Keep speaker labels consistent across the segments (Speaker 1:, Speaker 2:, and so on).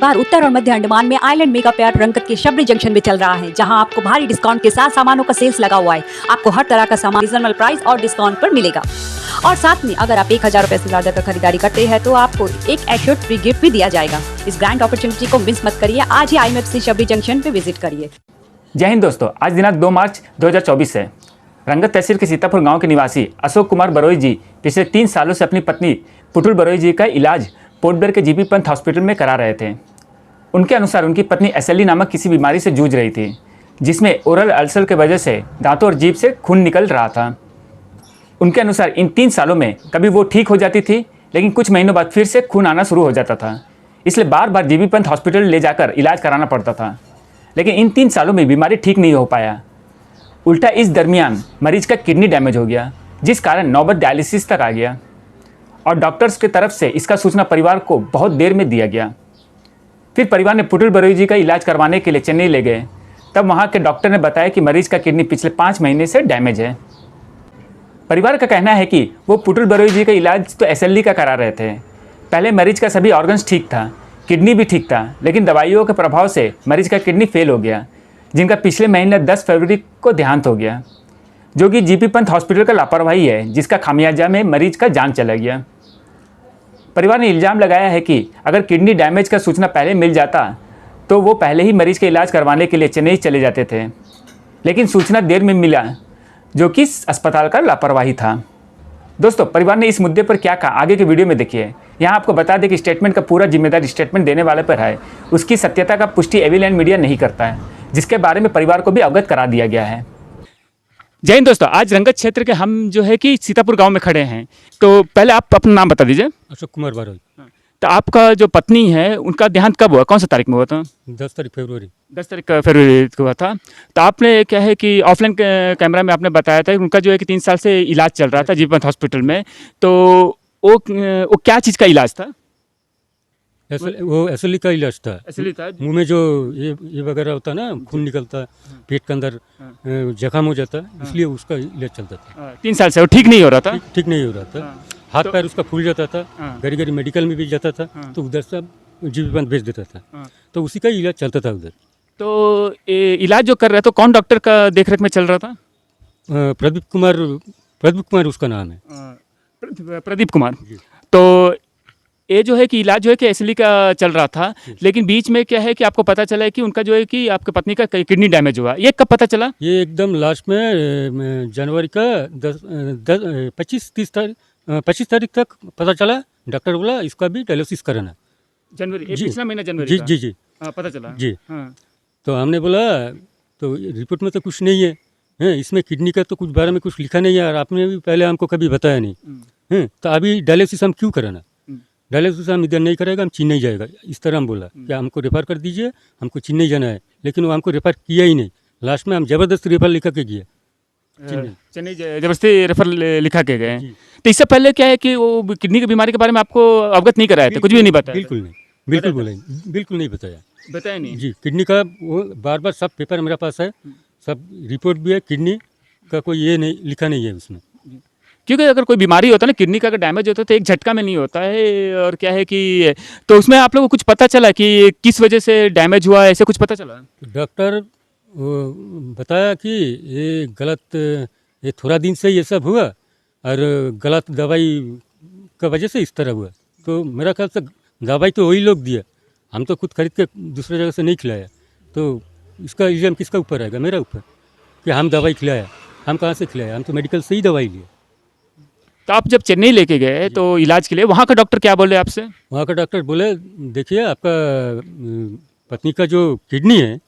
Speaker 1: बार उत्तर और मध्य अंडमान में island mega fair रंगत के शबरी जंक्शन में चल रहा है, जहां आपको भारी डिस्काउंट के साथ सामानों का सेल्स लगा हुआ है। आपको हर तरह का सामान रीजनेबल प्राइस और डिस्काउंट पर मिलेगा। और साथ में अगर आप 1000 रुपए से ज्यादा का खरीदारी करते हैं तो आपको एक एश्योर्ड फ्री गिफ्ट भी दिया जाएगा। इस ग्रैंड अपॉर्चुनिटी को मिस मत करिए। आज ही IMFC शबरी जंक्शन पे विजिट करिए।
Speaker 2: जय हिंद दोस्तों, आज दिनांक 2 मार्च 2024 है। रंगत तहसील के सीतापुर गांव के निवासी अशोक कुमार बरोई जी पिछले 3 सालों से अपनी पत्नी पुटुल बरोई जी का इलाज पोर्ट ब्लेयर के जीबी पंत हॉस्पिटल में करा रहे थे। उनके अनुसार उनकी पत्नी SLE नामक किसी बीमारी से जूझ रही थी, जिसमें ओरल अल्सर की वजह से दांतों और जीभ से खून निकल रहा था। उनके अनुसार इन 3 सालों में कभी वो ठीक हो जाती थी, लेकिन कुछ महीनों बाद फिर से खून आना शुरू हो जाता था। इसलिए बार बार जीबी पंत हॉस्पिटल ले जाकर इलाज कराना पड़ता था, लेकिन इन 3 सालों में बीमारी ठीक नहीं हो पाया। उल्टा इस दरमियान मरीज का किडनी डैमेज हो गया, जिस कारण नौबत डायलिसिस तक आ गया और डॉक्टर्स की तरफ से इसका सूचना परिवार को बहुत देर में दिया गया। फिर परिवार ने पुटुल बरोई जी का इलाज करवाने के लिए चेन्नई ले गए। तब वहाँ के डॉक्टर ने बताया कि मरीज का किडनी पिछले 5 महीने से डैमेज है। परिवार का कहना है कि वो पुटुल बरोई जी का इलाज तो SLE का करा रहे थे। पहले मरीज का सभी ऑर्गन्स ठीक था, किडनी भी ठीक था, लेकिन दवाइयों के प्रभाव से मरीज का किडनी फेल हो गया, जिनका पिछले महीने 10 फरवरी को देहांत हो गया, जो कि जीबी पंत हॉस्पिटल का लापरवाही है, जिसका खामियाजा में मरीज का जान चला गया। परिवार ने इल्ज़ाम लगाया है कि अगर किडनी डैमेज का सूचना पहले मिल जाता तो वो पहले ही मरीज का इलाज करवाने के लिए चेन्नई चले जाते थे, लेकिन सूचना देर में मिला, जो कि अस्पताल का लापरवाही था। दोस्तों, परिवार ने इस मुद्दे पर क्या कहा आगे के वीडियो में देखिए। यहाँ आपको बता दें कि स्टेटमेंट का पूरा जिम्मेदार स्टेटमेंट देने वाले पर है, उसकी सत्यता का पुष्टि एविलैंड मीडिया नहीं करता है, जिसके बारे में परिवार को भी अवगत करा दिया गया है। जय हिंद दोस्तों, आज रंगत क्षेत्र के हम जो है कि सीतापुर गांव में खड़े हैं। तो पहले आप अपना नाम बता दीजिए।
Speaker 3: अशोक कुमार बरोई।
Speaker 2: तो आपका जो पत्नी है उनका देहांत कब हुआ, कौन सा तारीख में हुआ था?
Speaker 3: 10 तारीख फरवरी।
Speaker 2: 10 तारीख फरवरी को हुआ था। तो आपने क्या है कि ऑफलाइन कैमरा में आपने बताया था कि उनका जो है कि 3 साल से इलाज चल रहा था जीबी पंत हॉस्पिटल में। तो वो क्या चीज़ का इलाज था?
Speaker 3: वो SLE का इलाज था।
Speaker 2: SLE था।
Speaker 3: मुंह में जो ये वगैरह होता है ना, खून निकलता है, पेट के अंदर जख्म हो जाता है, इसलिए उसका इलाज चलता था।
Speaker 2: 3 साल से वो ठीक नहीं हो रहा था।
Speaker 3: ठीक नहीं हो रहा था। हाथ पैर उसका फूल जाता था, घड़ी घड़ी मेडिकल में भी जाता था, तो उधर से जीबी पंत भेज देता था, तो उसी का इलाज चलता था उधर।
Speaker 2: तो इलाज जो कर रहा था कौन डॉक्टर का देखरेख में चल रहा था?
Speaker 3: प्रदीप कुमार उसका नाम है।
Speaker 2: प्रदीप कुमार। तो ये जो है कि इलाज जो है कि SLE का चल रहा था, लेकिन बीच में क्या है कि आपको पता चला है कि उनका जो है कि आपके पत्नी का किडनी डैमेज हुआ। ये कब पता चला?
Speaker 3: ये एकदम लास्ट में जनवरी का 25 तारीख तक पता चला। डॉक्टर बोला इसका भी डायलिसिस कराना।
Speaker 2: जनवरी, पिछला महीना जनवरी
Speaker 3: जी
Speaker 2: का?
Speaker 3: जी जी
Speaker 2: पता चला
Speaker 3: जी।
Speaker 2: हाँ।
Speaker 3: तो हमने बोला तो रिपोर्ट में तो कुछ नहीं है, इसमें किडनी का तो कुछ बारे में कुछ लिखा नहीं है, और आपने भी पहले हमको कभी बताया नहीं है, तो अभी डायलिसिस हम क्यों कराना? डायलिसिस हम इधर नहीं करेगा, हम चेन्नई जाएगा, इस तरह हम बोला कि हमको रेफर कर दीजिए, हमको चेन्नई जाना है। लेकिन वो हमको रेफर किया ही नहीं। लास्ट में हम ज़बरदस्ती रेफर लिखा के गए
Speaker 2: चेन्नई, जबरदस्ती रेफर लिखा के गए। तो इससे पहले क्या है कि वो किडनी की बीमारी के बारे में आपको अवगत नहीं कराया था, कुछ भी नहीं बताया?
Speaker 3: बिल्कुल नहीं, बिल्कुल नहीं बताया
Speaker 2: नहीं।
Speaker 3: जी। किडनी का वो बार बार सब पेपर मेरे पास है, सब रिपोर्ट भी है, किडनी का कोई ये नहीं लिखा नहीं है उसमें।
Speaker 2: क्योंकि अगर कोई बीमारी होता है ना, किडनी का अगर डैमेज होता है तो एक झटका में नहीं होता है। और क्या है कि तो उसमें आप लोगों को कुछ पता चला कि किस वजह से डैमेज हुआ, ऐसे कुछ पता चला?
Speaker 3: डॉक्टर बताया कि ये गलत, ये थोड़ा दिन से ये सब हुआ और गलत दवाई का वजह से इस तरह हुआ। तो मेरा ख्याल से दवाई तो वही लोग दिया, हम तो खुद खरीद के दूसरे जगह से नहीं खिलाया। तो इसका इल्ज़ाम किसका ऊपर आएगा? मेरा ऊपर, कि हम दवाई खिलाया। हम कहाँ से खिलाया? हम तो मेडिकल से ही दवाई लिए।
Speaker 2: तो आप जब चेन्नई लेके गए तो इलाज के लिए, वहाँ का डॉक्टर क्या बोले आपसे?
Speaker 3: वहाँ का डॉक्टर बोले देखिए आपका पत्नी का जो किडनी है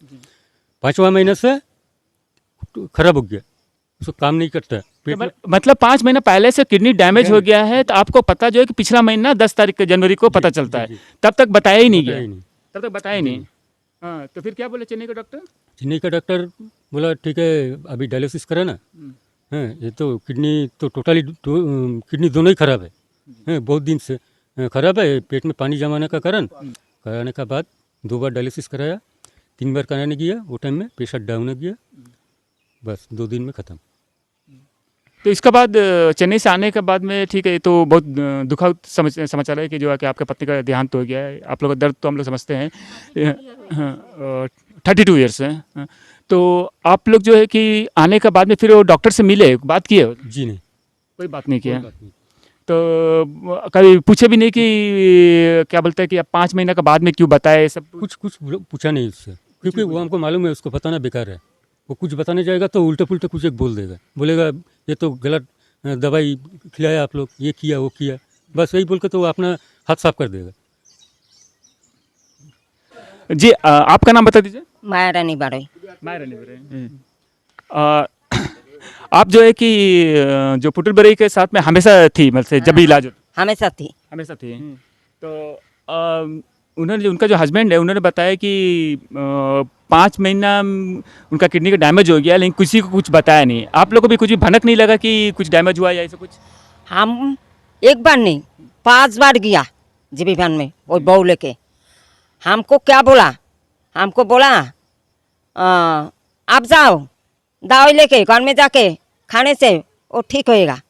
Speaker 3: 5वां महीने से खराब हो गया, उसको काम नहीं करता है। पेट में
Speaker 2: मतलब 5 महीना पहले से किडनी डैमेज हो गया है। तो आपको पता जो है कि पिछला महीना 10 तारीख जनवरी को पता चलता है, तब तक बताया ही नहीं गया? तब तक बताया ही नहीं। हाँ, तो फिर क्या बोले चेन्नई का डॉक्टर?
Speaker 3: चेन्नई का डॉक्टर बोला ठीक है अभी डायलिसिस कराना है, ये तो किडनी तो टोटली किडनी दोनों ही खराब है, बहुत दिन से खराब है, पेट में पानी जमाने का कारण। कराने का बाद 2 बार डायलिसिस कराया, 3 बार कराने गया, वो टाइम में प्रेशर डाउन हो गया, बस 2 दिन में ख़त्म।
Speaker 2: तो इसके बाद चेन्नई से आने के बाद में ठीक है, तो बहुत दुखद समाचार है कि जो है कि आपके पत्नी का देहांत हो गया है। आप लोग का दर्द तो हम लोग समझते हैं। 32 ईयर्स है। तो आप लोग जो है कि आने के बाद में फिर वो डॉक्टर से मिले, बात किए?
Speaker 3: जी नहीं,
Speaker 2: कोई बात नहीं किया।
Speaker 3: कोई बात नहीं।
Speaker 2: तो कभी पूछे भी नहीं कि क्या बोलते हैं कि अब 5 महीने के बाद में क्यों बताए सब?
Speaker 3: कुछ कुछ पूछा नहीं उससे, क्योंकि वो हमको मालूम है उसको बताना बेकार है। वो कुछ बताने जाएगा तो उल्टे पुल्टे कुछ एक बोल देगा, बोलेगा ये तो गलत दवाई खिलाया आप लोग, ये किया वो किया, बस वही बोल के तो वो अपना हाथ साफ कर देगा।
Speaker 2: जी आपका नाम बता दीजिए।
Speaker 4: माया रानी बारोई।
Speaker 2: आप जो है कि जो पुटुल बरई के साथ में हमेशा थी, मतलब से जब भी इलाज होता?
Speaker 4: हमेशा थी।
Speaker 2: हमेशा थी। तो उन्होंने, उनका जो हस्बैंड है, उन्होंने बताया कि 5 महीना उनका किडनी का डैमेज हो गया, लेकिन किसी को कुछ बताया नहीं। आप लोग को भी कुछ भी भनक नहीं लगा कि कुछ डैमेज हुआ या ऐसा कुछ?
Speaker 4: हम एक बार नहीं 5 बार गया जीबीपान में वो बहू लेके। हमको क्या बोला, हमको बोला आप जाओ दवाई लेके घर में जाके खाने से वो ठीक होएगा।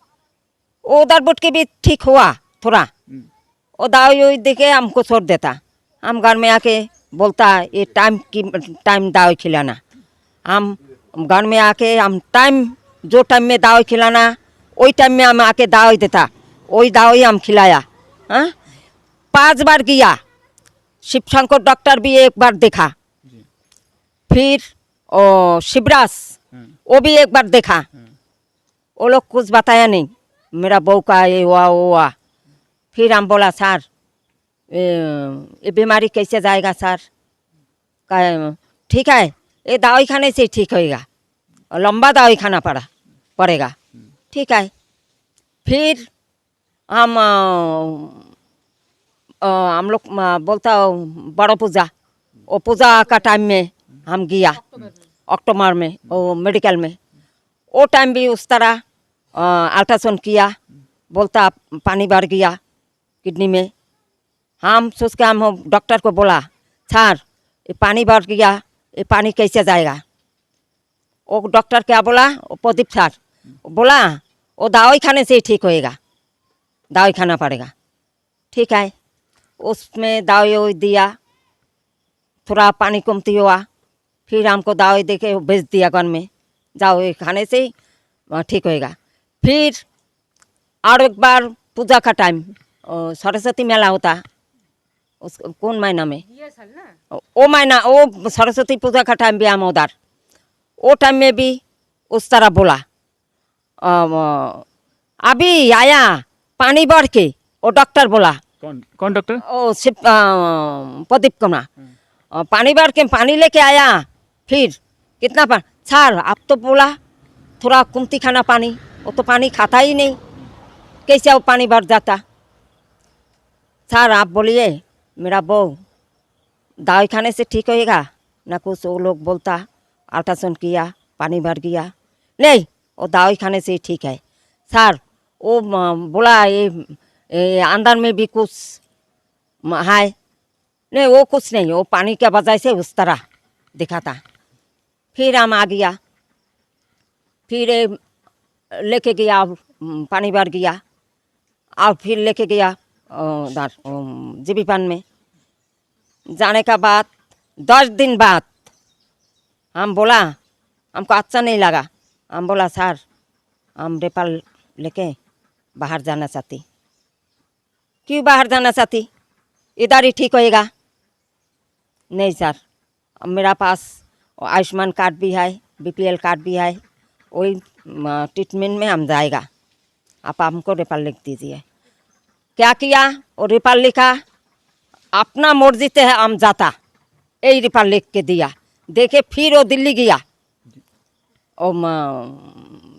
Speaker 4: वो उधर बुट के भी ठीक हुआ थोड़ा। वो दवाई वही देके हमको छोड़ देता। हम घर में आके बोलता ये टाइम दवाई खिलाना। हम घर में आके हम जो टाइम में दवाई खिलाना वही टाइम में हम आके दवाई देता, वही दवाई हम खिलाया। हाँ 5 बार गया। शिव शंकर डॉक्टर भी एक बार देखा, फिर शिवराज वो भी एक बार देखा। वो लोग कुछ बताया नहीं, मेरा बहू का ये हुआ वो हुआ। फिर हम बोला सर ये बीमारी कैसे जाएगा सर? कहा ठीक है ये दवाई खाने से ठीक होएगा, लंबा दवाई खाना पड़ेगा। ठीक है। फिर हम लोग बोलता बड़ा पूजा, वो पूजा का टाइम में हम गया अक्टूबर में वो मेडिकल में। वो टाइम भी उस तरह अल्ट्रासाउंड किया, बोलता पानी भर गया किडनी में। हम सोच के हम डॉक्टर को बोला सर ये पानी भर गया, ये पानी कैसे जाएगा? वो डॉक्टर क्या बोला, वो प्रदीप सर बोला वो दवाई खाने से ही ठीक होएगा, दवाई खाना पड़ेगा। ठीक है। उसमें दवाई दिया, थोड़ा पानी कमती हुआ, फिर हमको दवाई दे के भेज दिया घर में, जाओ ये खाने से ही ठीक होएगा। फिर और एक बार पूजा का टाइम सरस्वती मेला होता, उस कौन महीना में? वो महीना, वो सरस्वती पूजा का टाइम भी हम उधर। वो टाइम में भी उस तरह बोला अभी आया पानी भर के। वो डॉक्टर बोला,
Speaker 2: कौन डॉक्टर?
Speaker 4: ओ शिव प्रदीप कुमार, पानी भर के पानी लेके आया। फिर कितना पानी सर? आप तो बोला थोड़ा कुमती खाना पानी, वो तो पानी खाता ही नहीं, कैसे वो पानी भर जाता? सर आप बोलिए मेरा बहू दवाई खाने से ठीक होएगा ना कुछ? वो लोग बोलता अल्ट्रासाउंड किया, पानी भर गया, नहीं वो दवाई खाने से ही ठीक है। सर वो बोला ये अंदर में भी कुछ है, नहीं वो कुछ नहीं, वो पानी के वजह से उस तरह दिखाता। फिर हम आ गया, फिर लेके गया, पानी भर गया और फिर लेके गया उधर जीबीपान में। जाने का बाद 10 दिन बाद हम बोला हमको अच्छा नहीं लगा। हम बोला सर हम रेपाल लेके बाहर जाना चाहती। क्यों बाहर जाना चाहती? इधर ही ठीक होएगा। नहीं सर मेरा पास आयुष्मान कार्ड भी है, बीपीएल कार्ड भी है, वही ट्रीटमेंट में हम जाएगा, आप हमको रेपाल लिख दीजिए। क्या किया? वो रेपाल लिखा, अपना मर्जी से हम जाता, यही रेपाल लिख के दिया। देखे फिर वो दिल्ली गया, ओ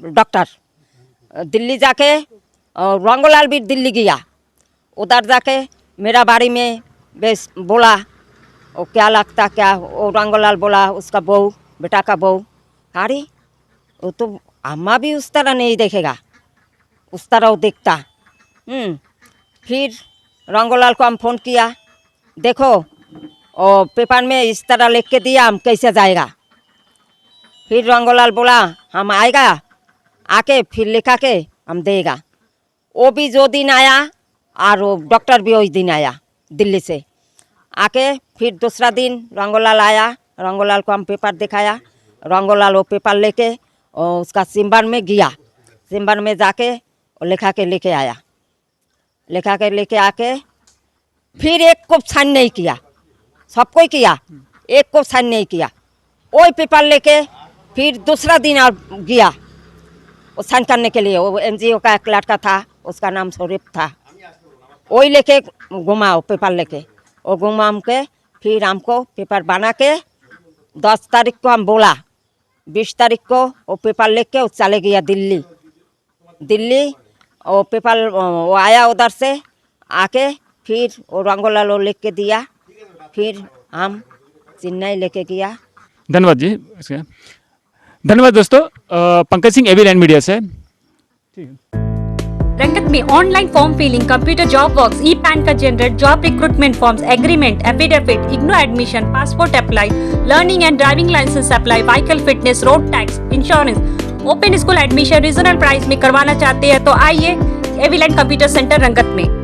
Speaker 4: डॉक्टर दिल्ली जाके, रंगोलाल भी दिल्ली गया। उधर जाके मेरा बारे में बेस बोला, वो क्या लगता क्या? वो रंगोलाल बोला उसका बहू, बेटा का बहू। अरे वो तो अम्मा भी उस तरह नहीं देखेगा, उस तरह वो देखता। फिर रंगोलाल को हम फ़ोन किया, देखो और पेपर में इस तरह लिख के दिया, हम कैसे जाएगा? फिर रंगोलाल बोला हम आएगा, आके फिर लिखा के हम देगा। वो भी जो दिन आया और वो डॉक्टर भी उस दिन आया दिल्ली से आके। फिर दूसरा दिन रंगोलाल आया, रंगोलाल को हम पेपर दिखाया। रंगोलाल वो पेपर लेके और उसका सिम्बर में गया, सिम्बर में जाके वो लिखा के लेके आया। लिखा के लेके आके फिर एक को साइन नहीं किया, सबको किया, एक को साइन नहीं किया। वही पेपर लेके फिर दूसरा दिन और गया वो साइन करने के लिए। वो एनजीओ का एक लड़का था, उसका नाम शरीफ था, वही लेके घुमा वो पेपर लेके। वो घुमा के फिर हमको पेपर बना के 10 तारीख को हम बोला, 20 तारीख को वो पेपर लेके वो चले गया दिल्ली। दिल्ली वो पेपर वो आया उधर से आके फिर वो रंगोलाल वो लिख के दिया। फिर हम चेन्नई लेके गया।
Speaker 2: धन्यवाद जी। धन्यवाद दोस्तों। Pankaj Singh AB land media से।
Speaker 1: रंगत में online form filling, computer job works, e PAN का generate, job recruitment forms, agreement, affidavit, IGNOU admission, passport apply, learning and driving licence apply, vehicle fitness, road tax, insurance, open school admission regional price में करवाना चाहते हैं तो आइए AB land computer centre रंगत में।